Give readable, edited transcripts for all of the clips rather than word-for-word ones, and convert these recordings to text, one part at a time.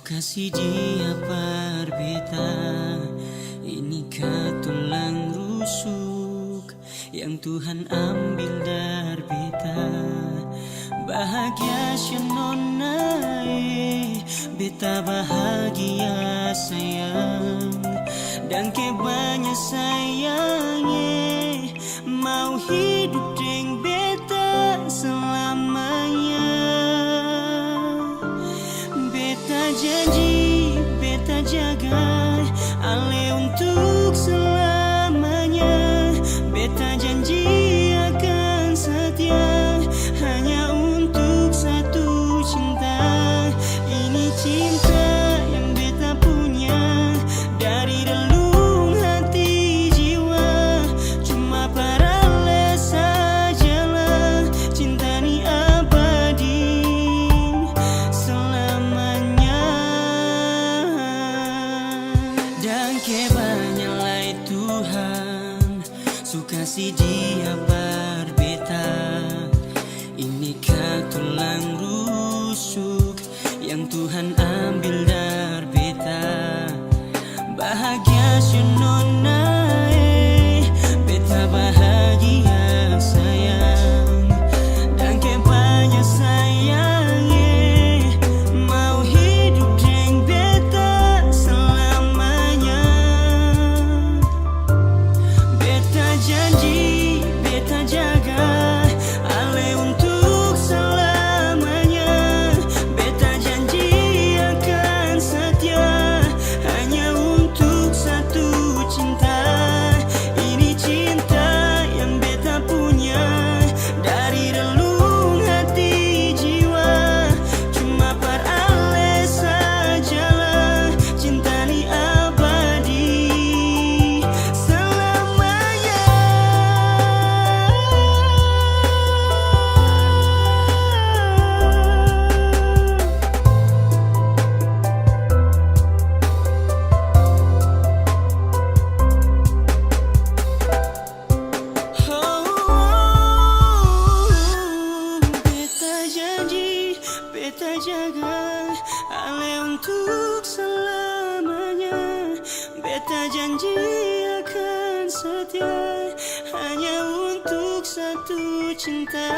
kasih dia berbeda. Inikah tulang rusuk yang Tuhan ambil dari beta. Bahagia syenonai, beta bahagia sayang. Dan kebanyak sayangnya, mau hidup dengan beta selamanya. Beta janji, beta jaga ale untuk selamanya. Beta janji akan setia hanya untuk satu cinta. Ini cinta yang beta punya dari relung hati jiwa. Cuma paralel sajalah, cinta ni abadi selamanya. Dan kebanyaklah Tuhan suka si dia berbeta. Inikah tulang rusuk yang Tuhan ambil dari beta. Bahagia syenonai, beta bahagia sayang. Dan kebanyak sayangnya, mau hidup dengan beta selamanya. Beta janji, beta jaga ale untuk selamanya. Beta janji akan setia hanya untuk satu cinta. Ini cinta yang beta punya dari relung hati jiwa. Cuma paralel sajalah, cinta ni abadi selamanya. Beta janji, beta jaga ale untuk selamanya. Beta janji akan setia hanya untuk satu cinta.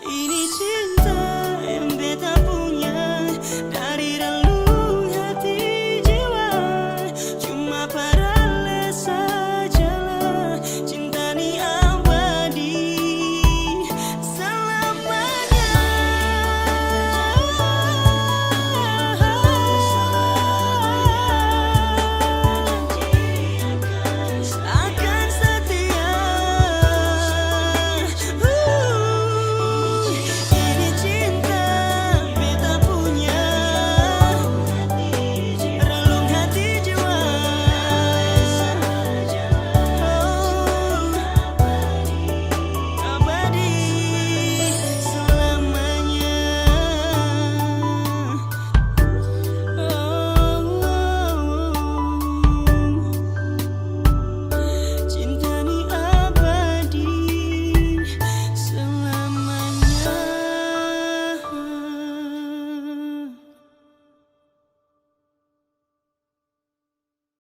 Ini cinta